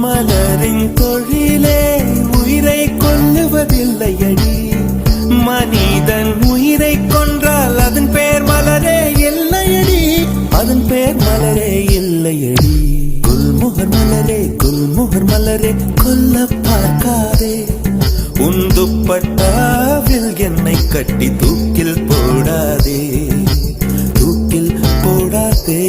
மலரின் தொழிலே உயிரை கொல்லுவதில்லையடி. மனிதன் உயிரை கொன்றால் அதன் பேர் மலரே இல்லையடி, அதன் பேர் மலரே இல்லையடி. குல்முகர் மலரே, குல்முகர் மலரே, கொல்ல பார்க்காதே. உன் துப்பட்டாவில் என்னை கட்டி தூக்கில் போடாதே, தூக்கில் போடாதே.